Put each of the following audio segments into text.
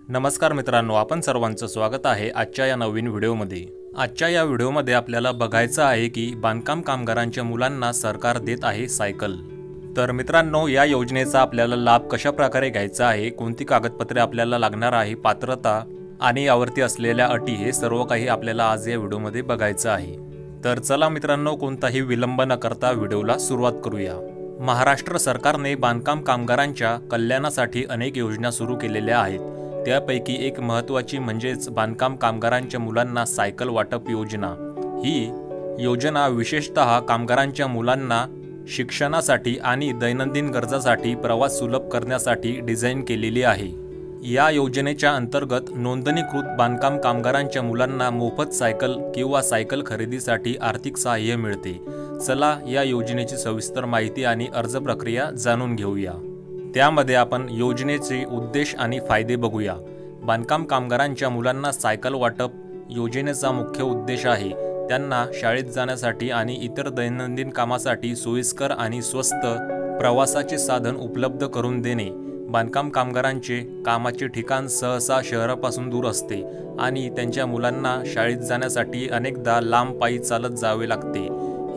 नमस्कार मित्रांनो, आपण सर्वांचं स्वागत आहे आजच्या या नवीन व्हिडिओमध्ये। आजच्या या व्हिडिओमध्ये आपल्याला बघायचं आहे की बांधकाम कामगारांच्या मुलांना सरकार देत आहे सायकल। तर मित्रांनो, या योजनेचा आपल्याला लाभ कशा प्रकारे घ्यायचा आहे, कोणती कागदपत्रे आपल्याला लागणार आहे, पात्रता आणि यावरती असलेल्या अटी, हे सर्व काही आपल्याला आज या व्हिडिओमध्ये बघायचं आहे। तर चला मित्रांनो, कोणताही विलंब न करता व्हिडिओला सुरुवात करूया। महाराष्ट्र सरकारने बांधकाम कामगारांच्या कल्याणासाठी अनेक योजना सुरू केलेल्या आहेत। त्यापैकी एक महत्त्वाची म्हणजेच बांधकाम कामगारांच्या मुलांना सायकल वाटप योजना। ही योजना विशेषतः कामगारांच्या मुलांना शिक्षणासाठी आणि दैनंदिन गरजांसाठी प्रवास सुलभ करण्यासाठी डिझाईन केलेली आहे। या योजनेच्या अंतर्गत नोंदणीकृत बांधकाम कामगारांच्या मुलांना मोफत सायकल किंवा सायकल खरेदीसाठी आर्थिक सहाय्य मिळते। चला या योजनेची सविस्तर माहिती आणि अर्ज प्रक्रिया जाणून घेऊया। त्यामध्ये आपण योजनेचे उद्देश आणि फायदे बघूया। बांधकाम कामगारांच्या मुलांना सायकल वाटप योजनेचा मुख्य उद्देश आहे त्यांना शाळेत जाण्यासाठी आणि इतर दैनंदिन कामासाठी सोयीस्कर आणि स्वस्त प्रवासाचे साधन उपलब्ध करून देणे। बांधकाम कामगारांचे कामाचे ठिकाण सहसा शहरापासून दूर असते आणि त्यांच्या मुलांना शाळेत जाण्यासाठी अनेकदा लांब पायी चालत जावे लागते।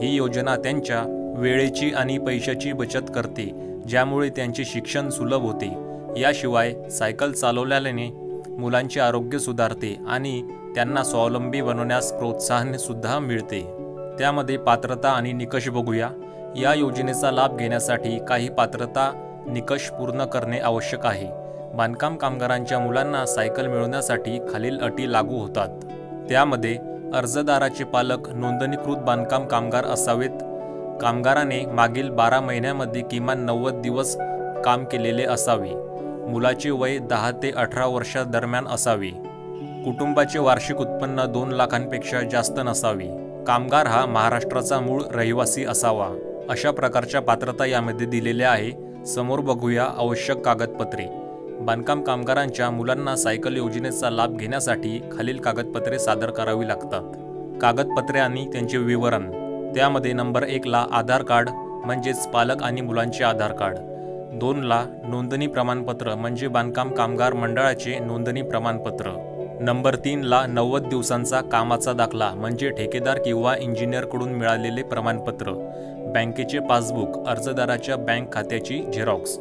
ही योजना त्यांच्या वेळेची आणि पैशाची बचत करते, ज्यामुळे त्यांचे शिक्षण सुलभ होते। याशिवाय सायकल चालवल्याने मुलांचे आरोग्य सुधारते आणि त्यांना स्वावलंबी बनवण्यास प्रोत्साहन सुद्धा मिळते। त्यामध्ये पात्रता आणि निकष बघूया। या योजनेचा लाभ घेण्यासाठी काही पात्रता निकष पूर्ण करणे आवश्यक आहे। बांधकाम कामगारांच्या मुलांना सायकल मिळवण्यासाठी खालील अटी लागू होतात। त्यामध्ये अर्जदाराचे पालक नोंदणीकृत बांधकाम कामगार असावेत। कामगाराने मागील 12 महिन्यांमध्ये किमान 90 दिवस काम केलेले असावे। मुलाचे वय 10 ते 18 वर्षांदरम्यान असावे। कुटुंबाचे वार्षिक उत्पन्न 2 लाखांपेक्षा जास्त नसावे। कामगार हा महाराष्ट्राचा मूळ रहिवासी असावा। अशा प्रकारच्या पात्रता यामध्ये दिलेल्या आहे। समोर बघूया आवश्यक कागदपत्रे। बांधकाम कामगारांच्या मुलांना सायकल योजनेचा लाभ घेण्यासाठी खालील कागदपत्रे सादर करावी लागतात। कागदपत्रे आणि त्यांचे विवरण। त्यामध्ये नंबर 1 ला आधार कार्ड म्हणजेच पालक आणि मुलांचे आधार कार्ड। 2 ला नोंदणी प्रमाणपत्र म्हणजे बांधकाम कामगार मंडळाचे नोंदणी प्रमाणपत्र। नंबर 3 ला 90 दिवसांचा कामाचा दाखला म्हणजे ठेकेदार किंवा इंजिनियरकडून मिळालेले प्रमाणपत्र। बँकेचे पासबुक, अर्जदाराच्या बँक खात्याची झेरॉक्स।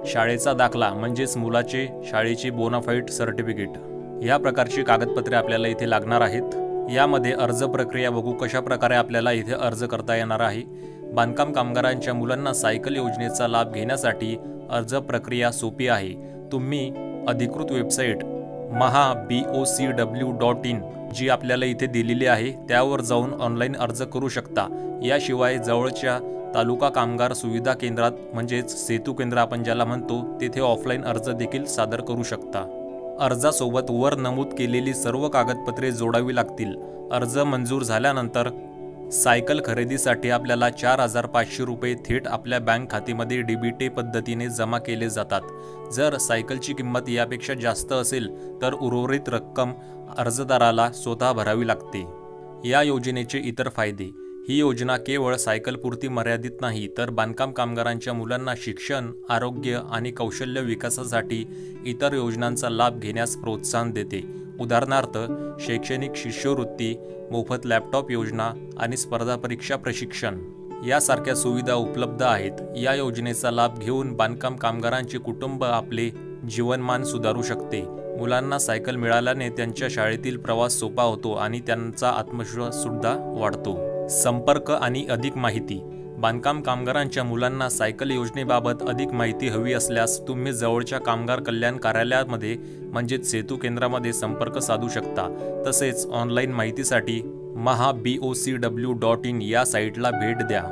शाळेचा दाखला म्हणजेच मुलाचे शाळेचे बोनाफाईड सर्टिफिकेट। या प्रकारची कागदपत्रे आपल्याला इथे लागणार आहेत। यामध्ये अर्ज प्रक्रिया बघू कशा प्रकारे आपल्याला इथे अर्ज करता येणार आहे। बांधकाम कामगारांच्या मुलांना सायकल योजनेचा लाभ घेण्यासाठी अर्ज प्रक्रिया सोपी आहे। तुम्ही अधिकृत वेबसाईट mahabocw.in जी आपल्याला इथे दिलेली आहे त्यावर जाऊन ऑनलाईन अर्ज करू शकता। याशिवाय जवळच्या तालुका कामगार सुविधा केंद्रात म्हणजेच सेतू केंद्र आपण ज्याला म्हणतो तेथे ऑफलाईन अर्ज देखील सादर करू शकता। अर्जासोबत वर नमूद केलेली सर्व कागदपत्रे जोडावी लागतील। अर्ज मंजूर झाल्यानंतर सायकल खरेदीसाठी आपल्याला 4,500 रुपये थेट आपल्या बँक खात्यामध्ये डीबीटी पद्धतीने जमा केले जातात। जर सायकलची किंमत यापेक्षा जास्त असेल तर उर्वरित रक्कम अर्जदाराला स्वतः भरावी लागते। या योजनेचे इतर फायदे। ही योजना केवळ सायकलपुरती मर्यादित नाही तर बांधकाम कामगारांच्या मुलांना शिक्षण, आरोग्य आणि कौशल्य विकासासाठी इतर योजनांचा लाभ घेण्यास प्रोत्साहन देते। उदाहरणार्थ शैक्षणिक शिष्यवृत्ती, मोफत लॅपटॉप योजना आणि स्पर्धा परीक्षा प्रशिक्षण यासारख्या सुविधा उपलब्ध आहेत। या योजनेचा लाभ घेऊन बांधकाम कामगारांचे कुटुंब आपले जीवनमान सुधारू शकते। मुलांना सायकल मिळाल्याने त्यांच्या शाळेतील प्रवास सोपा होतो आणि त्यांचा आत्मविश्वास सुद्धा वाढतो। संपर्क आणि अधिक माहिती। बांधकाम कामगारांच्या मुलांना सायकल योजनेबाबत अधिक माहिती हवी असल्यास तुम्ही जवळच्या कामगार कल्याण कार्यालयामध्ये म्हणजेच सेतू केंद्रामध्ये संपर्क साधू शकता। तसेच ऑनलाईन माहितीसाठी mahabocw.in या साईटला भेट द्या।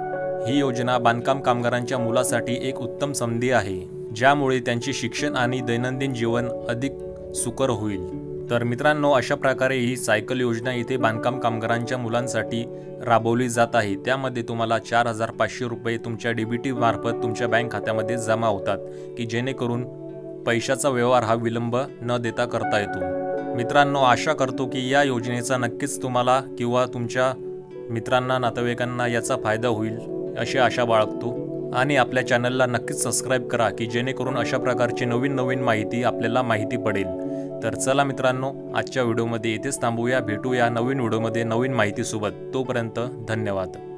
ही योजना बांधकाम कामगारांच्या मुलासाठी एक उत्तम संधी आहे, ज्यामुळे त्यांचे शिक्षण आणि दैनंदिन जीवन अधिक सुकर होईल। तर मित्रांनो, अशा प्रकारे ही सायकल योजना इथे बांधकाम कामगारांच्या मुलांसाठी राबवली जात आहे। त्यामध्ये तुम्हाला 4,500 रुपये तुमच्या डीबीटी मार्फत तुमच्या बँक खात्यामध्ये जमा होतात की जेणेकरून पैशाचा व्यवहार हा विलंब न देता करता येतो। मित्रांनो, आशा करतो की या योजनेचा नक्कीच तुम्हाला किंवा तुमच्या मित्रांना, नातेवाईकांना याचा फायदा होईल अशी आशा बाळगतो। आणि आपल्या चॅनलला नक्कीच सबस्क्राईब करा की जेणेकरून अशा प्रकारची नवीन माहिती आपल्याला माहिती पडेल। तर चला मित्रांनो, आजच्या व्हिडिओमध्ये इथेच थांबूया. भेटूया नवीन व्हिडिओमध्ये नवीन माहितीसोबत. तोपर्यंत धन्यवाद.